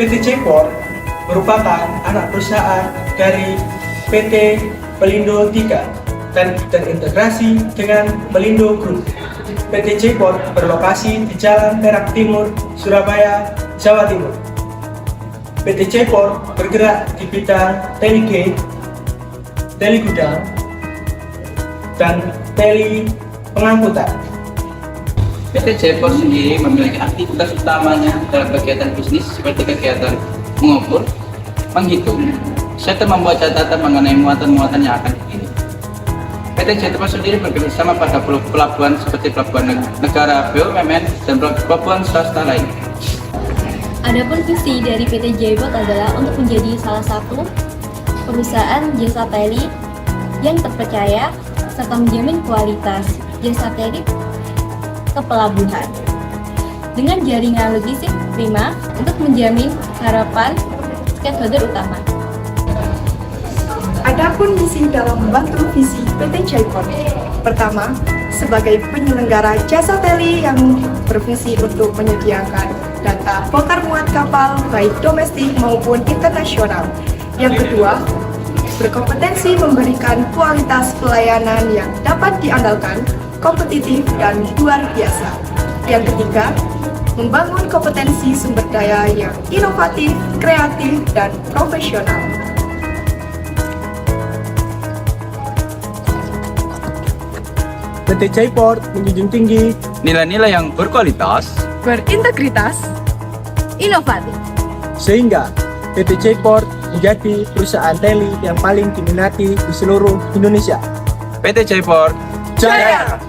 PT J-Port merupakan anak perusahaan dari PT Pelindo 3 dan terintegrasi dengan Pelindo Group. PT J-Port berlokasi di Jalan Perak Timur, Surabaya, Jawa Timur. PT J-Port bergerak di bidang teligate, teli gudang, dan teli pengangkutan. PT J-Port sendiri memiliki aktivitas utamanya dalam kegiatan bisnis seperti kegiatan mengukur, menghitung, serta membuat catatan mengenai muatan-muatan yang akan dikirim. PT J-Port sendiri bekerjasama pada pelabuhan seperti pelabuhan negara BUMN dan pelabuhan swasta lain. Adapun visi dari PT J-Port adalah untuk menjadi salah satu perusahaan jasa teli yang terpercaya serta menjamin kualitas jasa teli ke pelabuhan dengan jaringan logistik prima untuk menjamin harapan stakeholder utama. Adapun misi dalam membantu visi PT J-Port. Pertama, sebagai penyelenggara jasa teli yang berfungsi untuk menyediakan data bongkar muat kapal baik domestik maupun internasional. Yang kedua, berkompetensi memberikan kualitas pelayanan yang dapat diandalkan, kompetitif, dan luar biasa. Yang ketiga, membangun kompetensi sumber daya yang inovatif, kreatif, dan profesional. PT J-Port menjunjung tinggi Nilai-nilai yang berkualitas, Berintegritas, inovatif. sehingga PT J-Port menjadi perusahaan teli yang paling diminati di seluruh Indonesia. PT J-Port Jaya!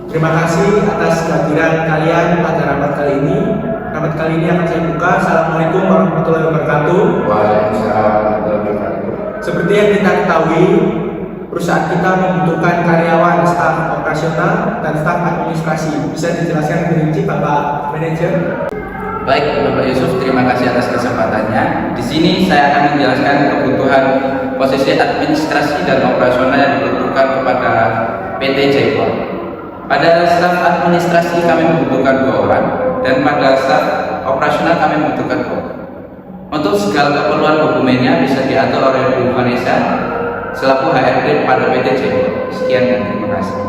Terima kasih atas kehadiran kalian pada rapat kali ini. Rapat kali ini akan saya buka. Assalamualaikum warahmatullahi wabarakatuh. Waalaikumsalam warahmatullahi wabarakatuh. Seperti yang kita ketahui, perusahaan kita membutuhkan karyawan, staf operasional, dan staf administrasi. Bisa dijelaskan lebih rinci, Bapak Manajer? Baik, Bapak Yusuf, terima kasih atas kesempatannya. Di sini saya akan menjelaskan kebutuhan posisi administrasi dan operasional yang dibutuhkan kepada PT J-Port. Pada staf administrasi kami membutuhkan 2 orang, dan pada staf operasional kami membutuhkan 2 orang. Untuk segala keperluan dokumennya bisa diatur oleh Bu Vanessa selaku HRD pada PT J-Port. Sekian dan terima kasih.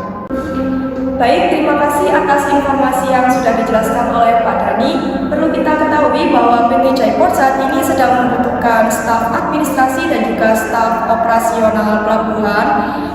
Baik, terima kasih atas informasi yang sudah dijelaskan oleh Pak Dani. Perlu kita ketahui bahwa PT J-Port saat ini sedang membutuhkan staf administrasi dan juga staf operasional pelabuhan.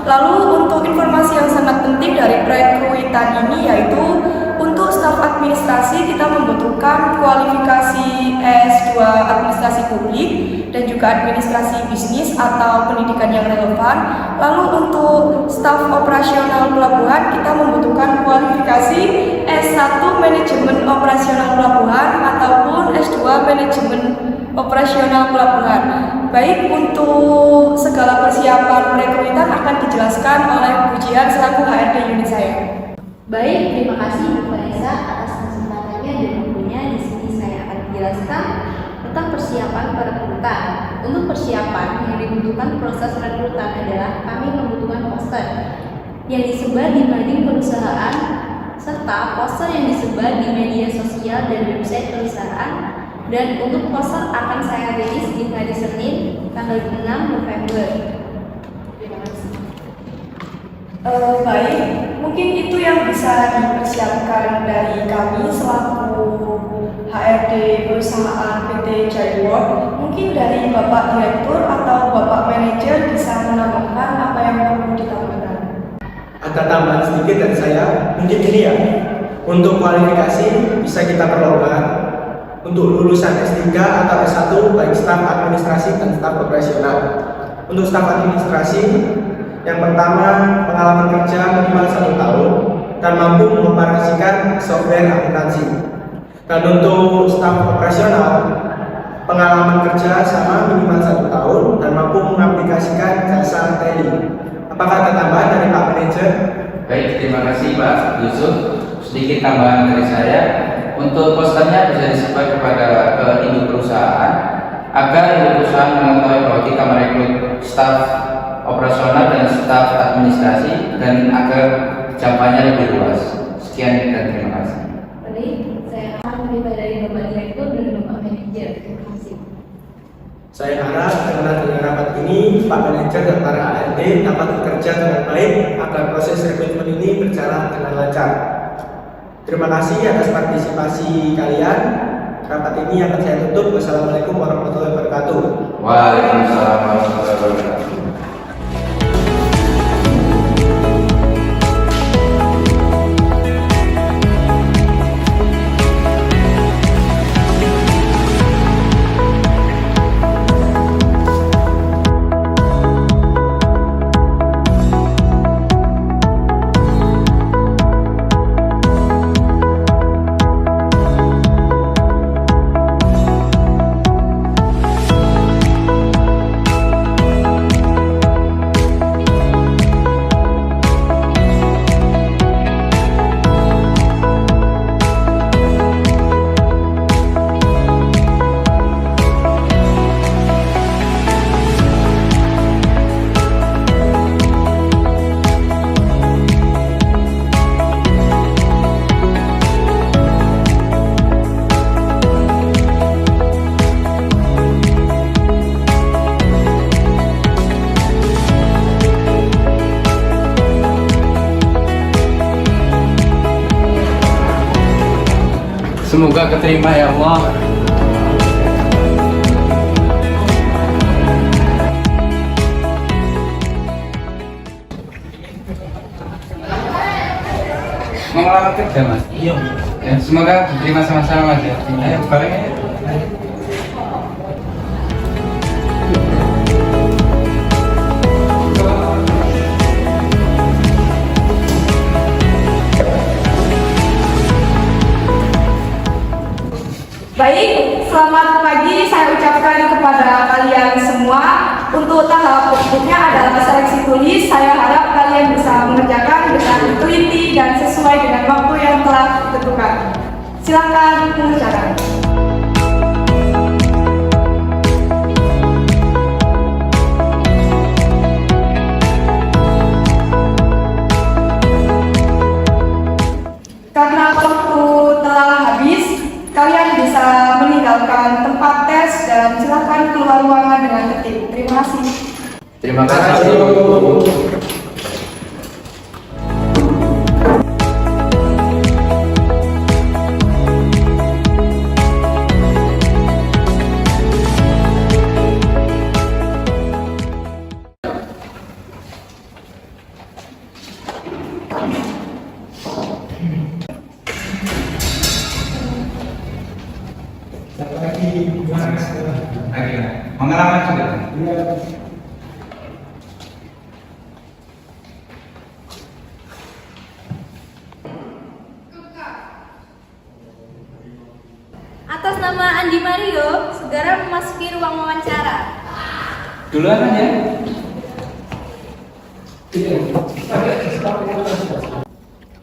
Lalu untuk informasi yang sangat penting dari perekrutan ini yaitu untuk staf administrasi kita membutuhkan kualifikasi S2 administrasi publik dan juga administrasi bisnis atau pendidikan yang relevan. Lalu untuk staf operasional pelabuhan kita membutuhkan kualifikasi S1 manajemen operasional pelabuhan ataupun S2 manajemen operasional pelabuhan. Baik, untuk segala persiapan perekrutan akan dijelaskan oleh Bu Jihan selaku HRD unit saya. Baik, terima kasih Bu Vanessa atas kesempatannya dan waktunya. Di sini saya akan menjelaskan tentang persiapan perekrutan. Untuk persiapan yang dibutuhkan proses rekrutan adalah kami membutuhkan poster yang disebar di mading perusahaan serta serta poster yang disebar di media sosial dan website perusahaan. Dan untuk poster akan saya rilis di hari Senin tanggal 6 November. Terima kasih. Baik, mungkin itu yang bisa dipersiapkan dari kami selaku HRD perusahaan PT Jaiport. Mungkin dari Bapak Direktur atau Bapak Manajer bisa menambahkan apa yang perlu ditambahkan. Ada tambahan sedikit dari saya, mungkin ini ya. Untuk kualifikasi bisa kita perlukan untuk lulusan S3 atau S1 baik staf administrasi dan staf operasional. Untuk staf administrasi, yang pertama pengalaman kerja minimal 1 tahun dan mampu mengoperasikan software akuntansi. Dan untuk staf operasional, pengalaman kerja sama minimal 1 tahun dan mampu mengaplikasikan jasa tele. Apakah ada tambahan dari Pak Manajer? Baik, terima kasih Pak Yusuf. Sedikit tambahan dari saya. Untuk posternya bisa disebar kepada induk perusahaan agar induk perusahaan mengetahui bahwa kita merekrut staf operasional dan staf administrasi dan agar jangkauannya lebih luas. Sekian dan terima kasih. Baik, saya akan meminta dari Bapak Direktur dan Bapak Manajer. Terima kasih. Saya harap dengan adanya rapat ini, Pak Manajer dan para ARD dapat bekerja dengan baik agar proses rekrutmen ini berjalan dengan lancar. Terima kasih atas partisipasi kalian. Rapat ini akan saya tutup. Wassalamualaikum warahmatullahi wabarakatuh. Waalaikumsalam warahmatullahi wabarakatuh. Semoga keterima ya Allah. Mau ngelamar kerja Mas? Iya. Ya, semoga diterima sama-sama Mas ya. Ayo bareng ya. Baik, selamat pagi saya ucapkan kepada kalian semua. Untuk tahap berikutnya adalah seleksi tulis. Saya harap kalian bisa mengerjakan dengan teliti dan sesuai dengan waktu yang telah ditentukan. Silakan mengerjakan. Karena waktu telah habis, kalian bisa meninggalkan tempat tes dan silakan keluar ruangan dengan tertib. Terima kasih. Terima kasih. Pengalaman juga. Atas nama Andi Mario, segera memasuki ruang wawancara. Duluan aja.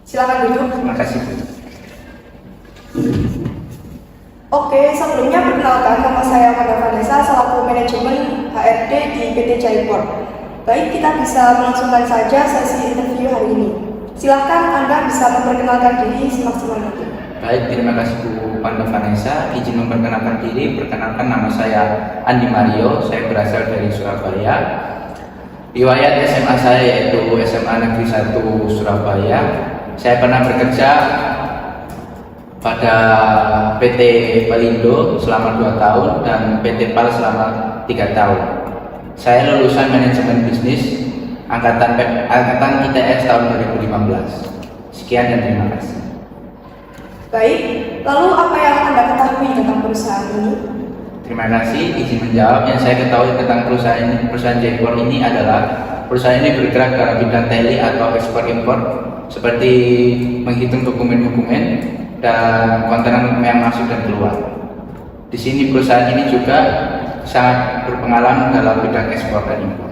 Silakan duduk. Terima kasih. Oke, sebelumnya perkenalkan nama saya Mada Vanessa selaku manajemen HRD di PT Jaiport. Baik, kita bisa melangsungkan saja sesi interview hari ini. Silahkan Anda bisa memperkenalkan diri semaksimal mungkin. Baik, terima kasih Bu Panda Vanessa. Izin memperkenalkan diri. Perkenalkan, nama saya Andi Mario. Saya berasal dari Surabaya. Riwayat SMA saya yaitu SMA Negeri 1 Surabaya. Saya pernah bekerja pada PT Pelindo selama 2 tahun dan PT PAL selama 3 tahun. Saya lulusan manajemen bisnis angkatan ITS tahun 2015. Sekian dan terima kasih. Baik, lalu apa yang Anda ketahui tentang perusahaan ini? Terima kasih. Izin menjawab, yang saya ketahui tentang perusahaan Jaipor ini adalah perusahaan ini bergerak dalam bidang tele atau ekspor impor, seperti menghitung dokumen-dokumen dan kontainer yang masuk dan keluar. Di sini perusahaan ini juga sangat berpengalaman dalam bidang ekspor dan impor.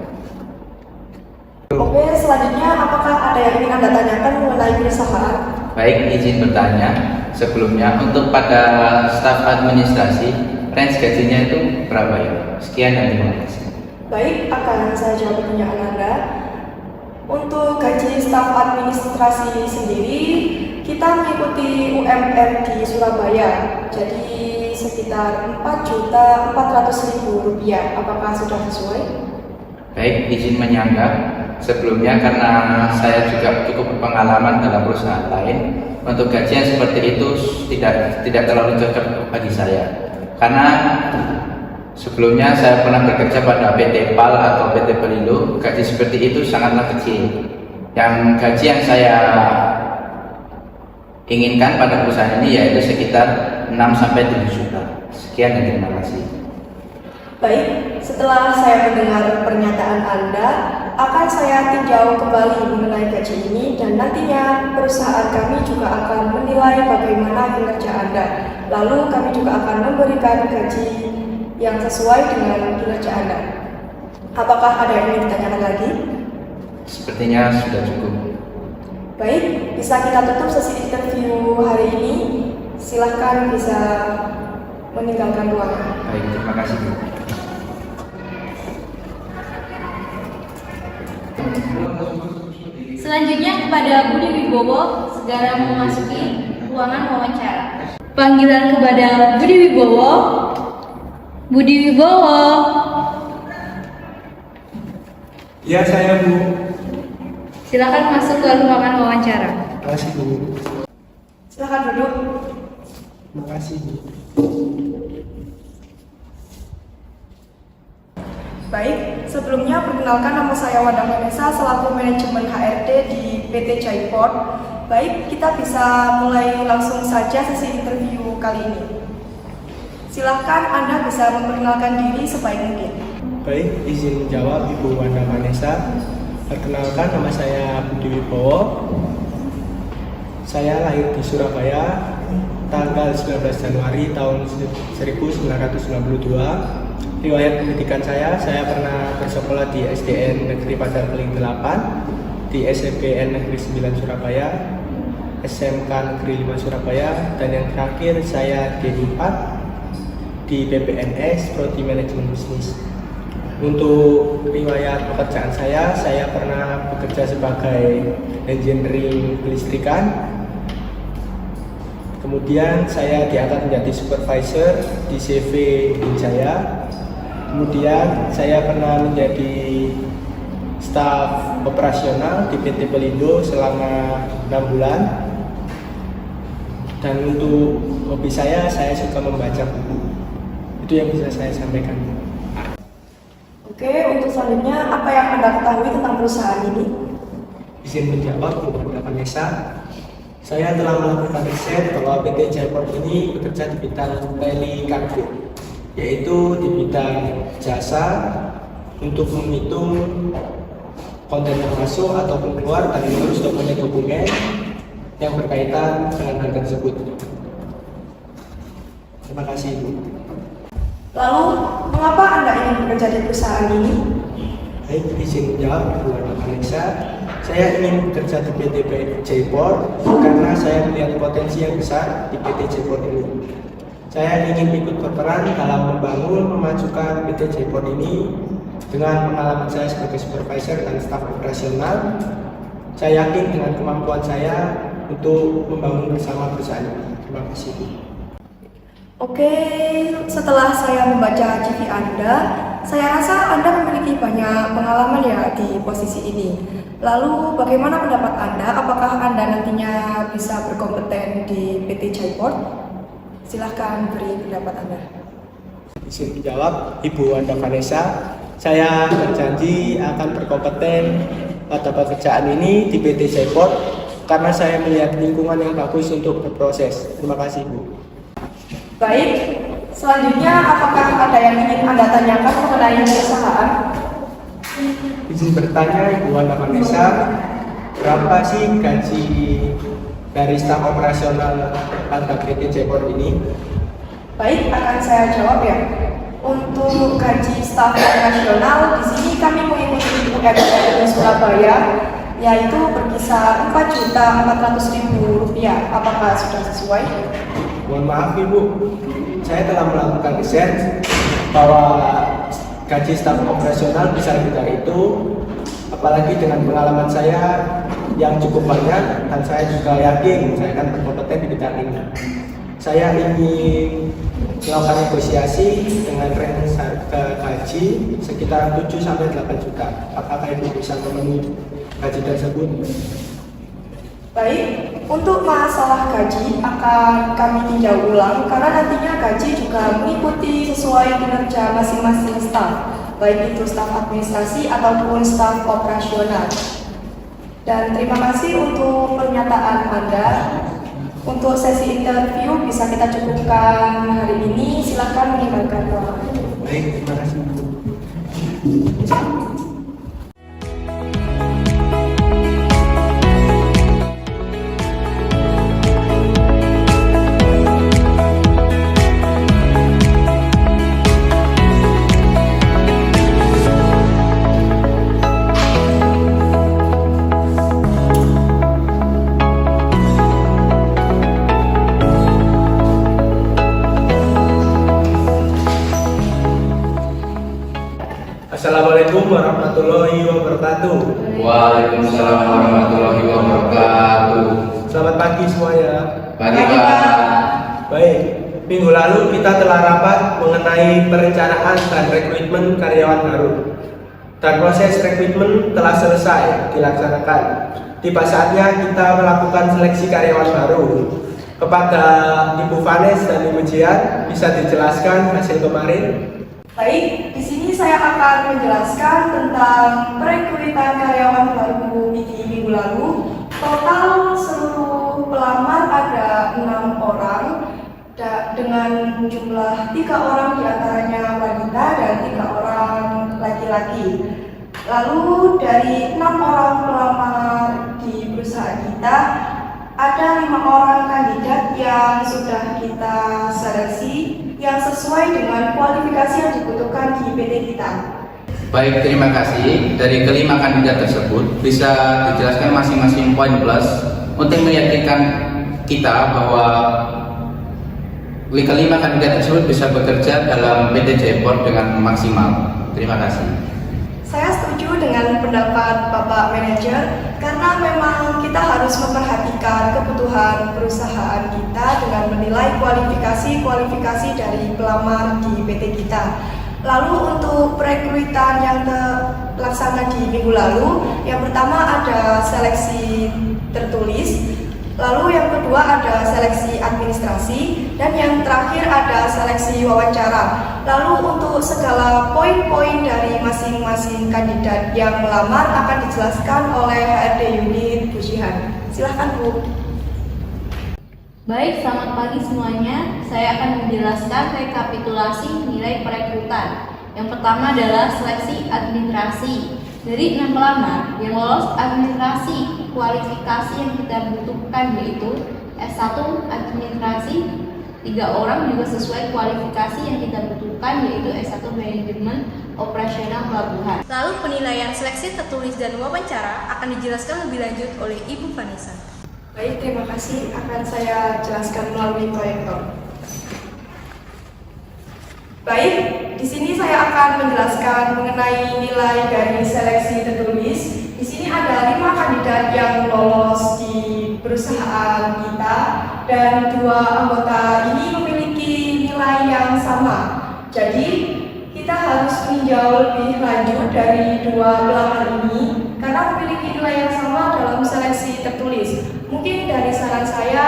Oke, selanjutnya apakah ada yang ingin Anda tanyakan mengenai perusahaan? Baik, izin bertanya sebelumnya, untuk pada staf administrasi, range gajinya itu berapa ya? Sekian dan terima kasih. Baik, akan saya jawab pertanyaan Anda. Untuk gaji staf administrasi sendiri, kita mengikuti UMR di Surabaya, jadi sekitar Rp4.400.000. Apakah sudah sesuai? Baik, izin menyanggah. Sebelumnya karena saya juga cukup berpengalaman dalam perusahaan lain, untuk gaji yang seperti itu tidak terlalu cocok bagi saya. Karena sebelumnya saya pernah bekerja pada PT PAL atau PT Pelindo, gaji seperti itu sangatlah kecil. Yang gaji yang saya inginkan pada perusahaan ini yaitu sekitar 6-7 juta. Sekian dan terima kasih. Baik, setelah saya mendengar pernyataan Anda, akan saya tinjau kembali mengenai gaji ini dan nantinya perusahaan kami juga akan menilai bagaimana kinerja Anda. Lalu kami juga akan memberikan gaji yang sesuai dengan kinerja Anda. Apakah ada yang ingin ditanyakan lagi? Sepertinya sudah cukup. Baik, bisa kita tutup sesi interview hari ini. Silahkan bisa meninggalkan ruangan. Baik, terima kasih Bu. Selanjutnya kepada Budi Wibowo segera memasuki ruangan wawancara. Panggilan kepada Budi Wibowo. Budi Wibowo. Ya, saya Bu. Silakan masuk ke ruangan wawancara. Terima kasih Bu. Silahkan duduk. Terima kasih Bu. Baik, sebelumnya perkenalkan nama saya Wanda Vanessa selaku manajemen HRD di PT Jaipor. Baik, kita bisa mulai langsung saja sesi interview kali ini. Silahkan Anda bisa memperkenalkan diri sebaik mungkin. Baik, izin menjawab Ibu Wanda Vanessa. Perkenalkan, nama saya Budi Wibowo. Saya lahir di Surabaya tanggal 19 Januari tahun 1992. Riwayat pendidikan saya pernah bersekolah di SDN Negeri Pacar Beling 8, di SMPN Negeri 9 Surabaya, SMK Negeri 5 Surabaya, dan yang terakhir saya D4 di PPNS Prodi Manajemen Bisnis. Untuk riwayat pekerjaan saya pernah bekerja sebagai engineering kelistrikan. Kemudian saya diangkat menjadi supervisor di CV Jaya. Kemudian saya pernah menjadi staf operasional di PT Pelindo selama 6 bulan. Dan untuk hobi saya suka membaca buku. Itu yang bisa saya sampaikan. Oke, untuk selanjutnya apa yang Anda ketahui tentang perusahaan ini? Izin menjawab Bu Vanessa. Saya telah melakukan riset bahwa PT Jaipor ini bekerja di bidang telekargo, yaitu di bidang jasa untuk menghitung kontainer masuk ataupun keluar dan mengurus dokumen-dokumen yang berkaitan dengan hal tersebut. Terima kasih Bu. Lalu, mengapa Anda ingin bekerja di perusahaan ini? Baik, izin menjawab Bu Vanessa. Saya ingin bekerja di PT Jaipor karena saya melihat potensi yang besar di PT Jaipor ini. Saya ingin ikut berperan dalam membangun, memajukan PT Jaipor ini dengan pengalaman saya sebagai supervisor dan staf operasional. Saya yakin dengan kemampuan saya untuk membangun bersama perusahaan ini. Terima kasih. Oke, setelah saya membaca CV Anda, saya rasa Anda memiliki banyak pengalaman ya di posisi ini. Lalu bagaimana pendapat Anda? Apakah Anda nantinya bisa berkompeten di PT Jaiport? Silahkan beri pendapat Anda. Izin menjawab, Ibu Anda Vanessa. Saya berjanji akan berkompeten pada pekerjaan ini di PT Jaiport karena saya melihat lingkungan yang bagus untuk berproses. Terima kasih, Bu. Baik, selanjutnya apakah ada yang ingin Anda tanyakan mengenai perusahaan? Izin bertanya, Ibu Anda Vanessa, berapa sih gaji dari staf operasional pada PT Jaiport ini? Baik, akan saya jawab ya. Untuk gaji staf operasional, di sini kami mengikuti UMR Surabaya, yaitu berkisar Rp4.400.000. Apakah sudah sesuai? Mohon maaf Ibu, saya telah melakukan riset bahwa gaji staf operasional bisa lebih dari itu, apalagi dengan pengalaman saya yang cukup banyak dan saya juga yakin saya akan berkompeten di bidang ini. Saya ingin melakukan negosiasi dengan range harga gaji sekitar 7-8 juta. Apakah Ibu bisa memenuhi gaji tersebut? Baik, untuk masalah gaji akan kami tinjau ulang karena nantinya gaji juga mengikuti sesuai kinerja masing-masing staf, baik itu staf administrasi ataupun staf operasional. Dan terima kasih untuk pernyataan Anda. Untuk sesi interview bisa kita cukupkan hari ini. Silakan meninggalkan ruangan. Baik, terima kasih Bu. Assalamualaikum warahmatullahi wabarakatuh. Waalaikumsalam warahmatullahi wabarakatuh. Selamat pagi semuanya. Pagi Pak. Baik, minggu lalu kita telah rapat mengenai perencanaan dan rekrutmen karyawan baru. Dan proses rekrutmen telah selesai dilaksanakan. Tiba saatnya kita melakukan seleksi karyawan baru. Kepada Ibu Vanes dan Ibu Jian, bisa dijelaskan hasil kemarin? Baik, di sini saya akan menjelaskan tentang perekrutan karyawan baru di minggu lalu. Total seluruh pelamar ada 6 orang dengan jumlah 3 orang diantaranya wanita dan 3 orang laki-laki. Lalu dari 6 orang pelamar di perusahaan kita, ada 5 orang kandidat yang sudah kita seleksi yang sesuai dengan kualifikasi yang dibutuhkan di PT kita. Baik, terima kasih. Dari kelima kandidat tersebut, bisa dijelaskan masing-masing poin plus untuk meyakinkan kita bahwa kelima kandidat tersebut bisa bekerja dalam PT Jaiport dengan maksimal. Terima kasih. Saya setuju dengan pendapat Bapak Manajer karena memang kita harus memperhatikan kebutuhan perusahaan kita dengan menilai kualifikasi dari pelamar di PT kita. Lalu untuk perekrutan yang terlaksana di minggu lalu, yang pertama ada seleksi tertulis, lalu yang kedua ada seleksi administrasi, dan yang terakhir ada seleksi wawancara. Lalu untuk segala poin-poin dari masing-masing kandidat yang melamar akan dijelaskan oleh HRD unit Bu Jihan. Silahkan Bu. Baik, selamat pagi semuanya. Saya akan menjelaskan rekapitulasi nilai perekrutan. Yang pertama adalah seleksi administrasi. Dari 6 pelamar yang lolos administrasi, kualifikasi yang kita butuhkan yaitu S1 administrasi, 3 orang juga sesuai kualifikasi yang kita butuhkan yaitu S1 manajemen operasional pelabuhan. Lalu penilaian seleksi tertulis dan wawancara akan dijelaskan lebih lanjut oleh Ibu Vanessa. Baik, terima kasih. Akan saya jelaskan melalui proyektor. Baik, di sini saya akan menjelaskan mengenai nilai dari seleksi tertulis. Di sini ada 5 kandidat yang lolos di perusahaan kita dan 2 anggota ini memiliki nilai yang sama. Jadi kita harus meninjau lebih lanjut dari 2 pelamar ini karena memiliki nilai yang sama dalam seleksi tertulis. Mungkin dari saran saya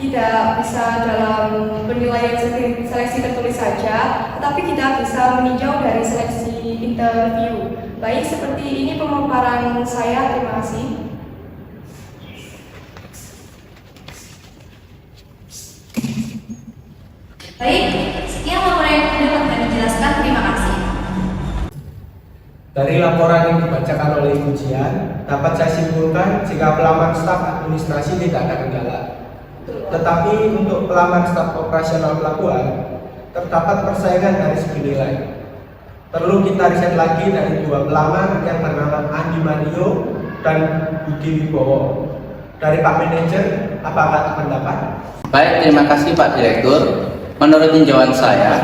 tidak bisa dalam penilaian seleksi tertulis saja, tetapi kita bisa meninjau dari seleksi interview. Baik, seperti ini pemaparan saya. Terima kasih. Baik, sekian laporan yang dapat kami jelaskan. Terima kasih. Dari laporan yang dibacakan oleh Ibu Jian, dapat saya simpulkan jika pelamar staf administrasi tidak ada kendala. Tetapi untuk pelamar staf operasional pelabuhan, terdapat persaingan dari segi nilai. Perlu kita riset lagi dari 2 pelamar yang bernama Andi Mario dan Budi Wibowo. Dari Pak Manajer, apakah pendapat? Baik, terima kasih Pak Direktur. Menurut tinjauan saya,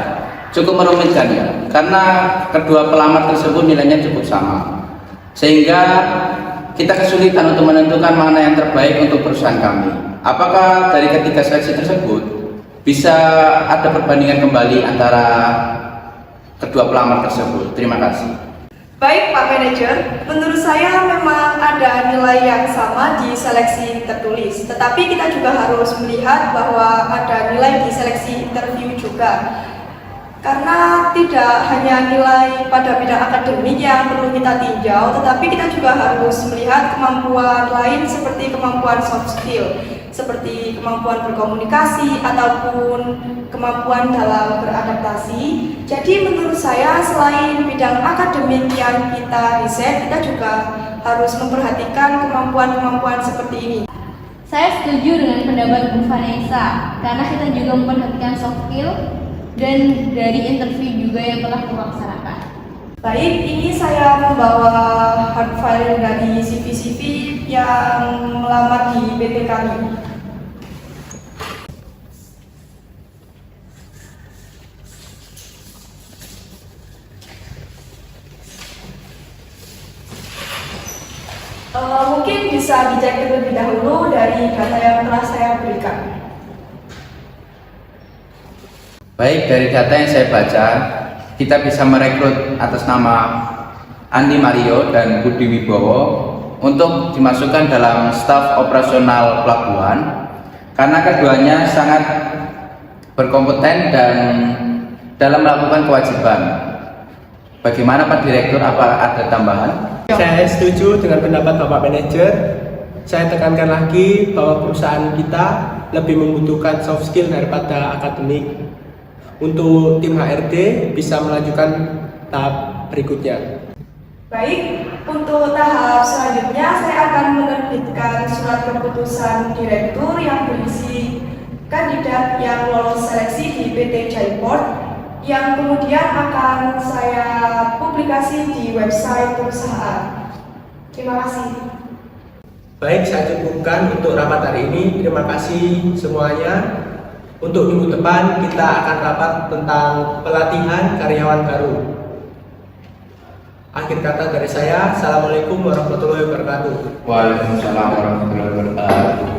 cukup merumitkan ya, karena kedua pelamar tersebut nilainya cukup sama. Sehingga kita kesulitan untuk menentukan mana yang terbaik untuk perusahaan kami. Apakah dari ketiga seleksi tersebut bisa ada perbandingan kembali antara kedua pelamar tersebut? Terima kasih. Baik Pak Manajer, menurut saya memang ada nilai yang sama di seleksi tertulis, tetapi kita juga harus melihat bahwa ada nilai di seleksi interview juga. Karena tidak hanya nilai pada bidang akademik yang perlu kita tinjau, tetapi kita juga harus melihat kemampuan lain seperti kemampuan soft skill, seperti kemampuan berkomunikasi ataupun kemampuan dalam beradaptasi. Jadi menurut saya selain bidang akademik yang kita riset, kita juga harus memperhatikan kemampuan-kemampuan seperti ini. Saya setuju dengan pendapat Bu Vanessa, karena kita juga memperhatikan soft skill dan dari interview juga yang telah dilaksanakan. Baik, ini saya membawa hard file dari CV-CV yang melamar di PT kami. Mungkin bisa dicek terlebih dahulu dari data yang telah saya berikan. Baik, dari data yang saya baca, kita bisa merekrut atas nama Andi Mario dan Budi Wibowo untuk dimasukkan dalam staf operasional pelabuhan karena keduanya sangat berkompeten dan dalam melakukan kewajiban. Bagaimana Pak Direktur, apa ada tambahan? Saya setuju dengan pendapat Bapak Manajer. Saya tekankan lagi bahwa perusahaan kita lebih membutuhkan soft skill daripada akademik. Untuk tim HRD bisa melanjutkan tahap berikutnya. Baik, untuk tahap selanjutnya saya akan menerbitkan surat keputusan direktur yang berisi kandidat yang lolos seleksi di PT Jaiport yang kemudian akan saya publikasi di website perusahaan. Terima kasih. Baik, saya cukupkan untuk rapat hari ini. Terima kasih semuanya. Untuk minggu depan kita akan rapat tentang pelatihan karyawan baru. Akhir kata dari saya, Assalamualaikum warahmatullahi wabarakatuh. Waalaikumsalam warahmatullahi wabarakatuh.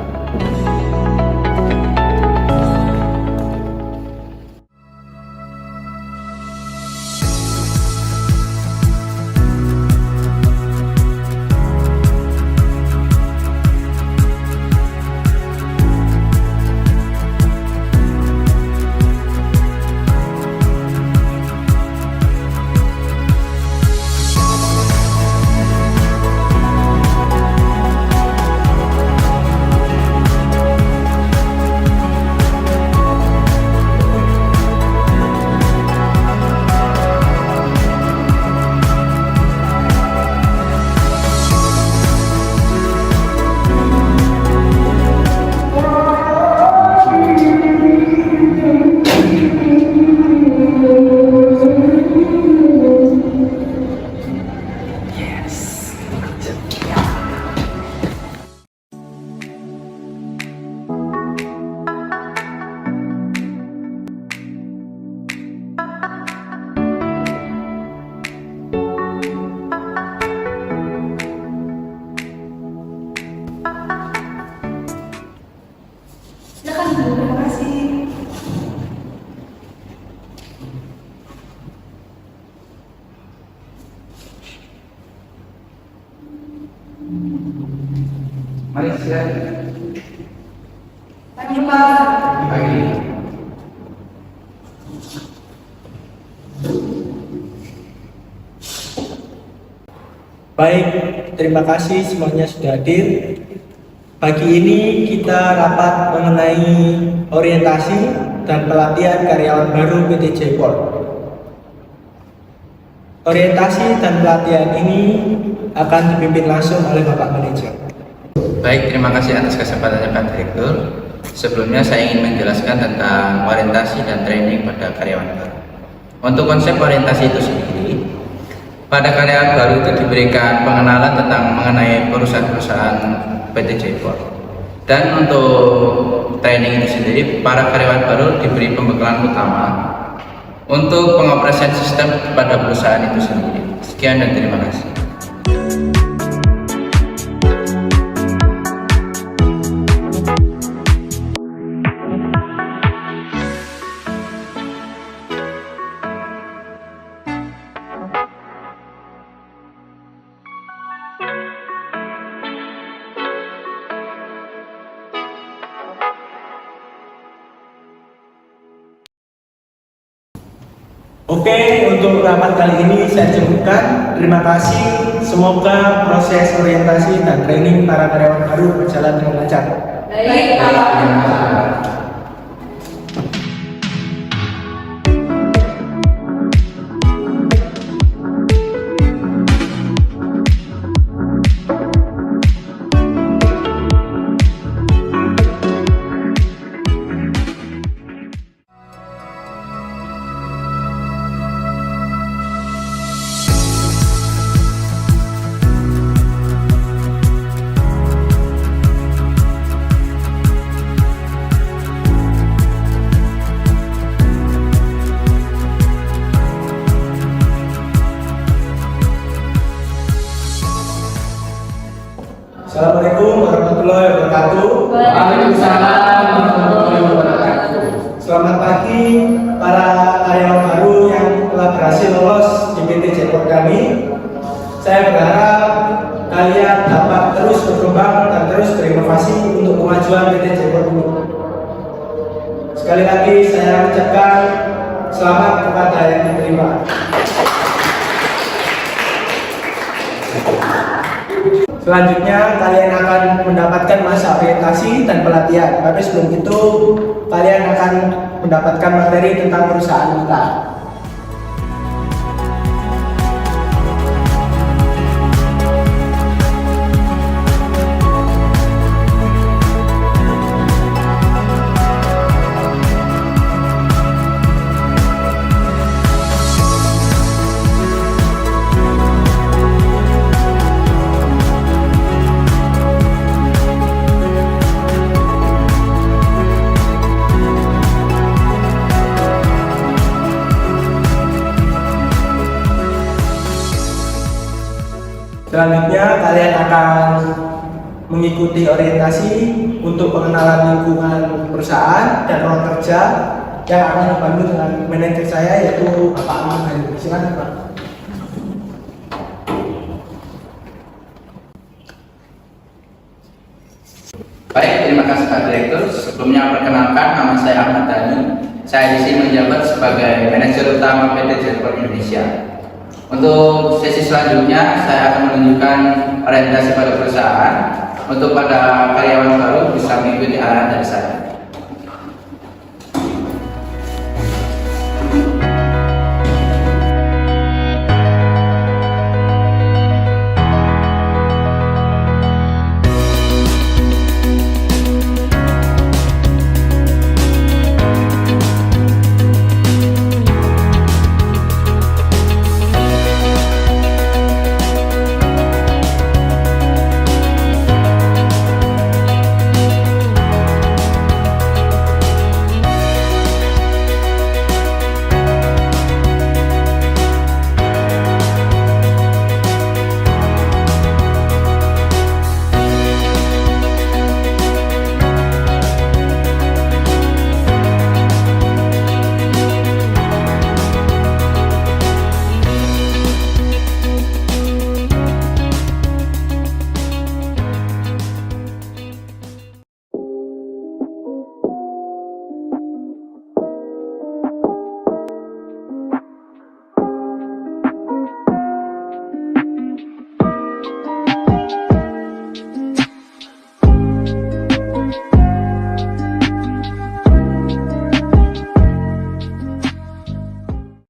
Terima kasih. Mari silakan. Pagi Pak. Pagi. Baik, terima kasih semuanya sudah hadir. Pagi ini kita rapat mengenai orientasi dan pelatihan karyawan baru PT Jaiport. Orientasi dan pelatihan ini akan dipimpin langsung oleh Bapak Manajer. Baik, terima kasih atas kesempatannya Pak Direktur. Sebelumnya saya ingin menjelaskan tentang orientasi dan training pada karyawan baru. Untuk konsep orientasi itu sendiri, pada karyawan baru itu diberikan pengenalan tentang mengenai perusahaan-perusahaan PT Jaiport. Dan untuk training itu sendiri, para karyawan baru diberi pembekalan utama untuk pengoperasian sistem pada perusahaan itu sendiri. Sekian dan terima kasih. Oke, untuk rapat kali ini saya cukupkan. Terima kasih. Semoga proses orientasi dan training para karyawan baru berjalan dengan lancar. Baik Pak. Assalamualaikum warahmatullahi wabarakatuh. Waalaikumsalam warahmatullahi wabarakatuh. Selamat pagi para karyawan baru yang telah berhasil lolos di PT Jaiport kami. Saya berharap kalian dapat terus berkembang dan terus berinovasi untuk kemajuan PT Jaiport ini. Sekali lagi saya ucapkan selamat kepada yang diterima. Selanjutnya kalian akan mendapatkan masa orientasi dan pelatihan. Tapi sebelum itu kalian akan mendapatkan materi tentang perusahaan kita. Selanjutnya kalian akan mengikuti orientasi untuk pengenalan lingkungan perusahaan dan ruang kerja yang akan dibantu dengan manajer saya yaitu Bapak Ahmad. Silakan Pak. Baik, terima kasih Pak Direktur. Sebelumnya perkenalkan, nama saya Ahmad Dhani. Saya di sini menjabat sebagai manajer utama PT Jaiport Indonesia. Untuk sesi selanjutnya, saya akan menunjukkan orientasi pada perusahaan. Untuk pada karyawan baru bisa mengikuti arahan dari saya.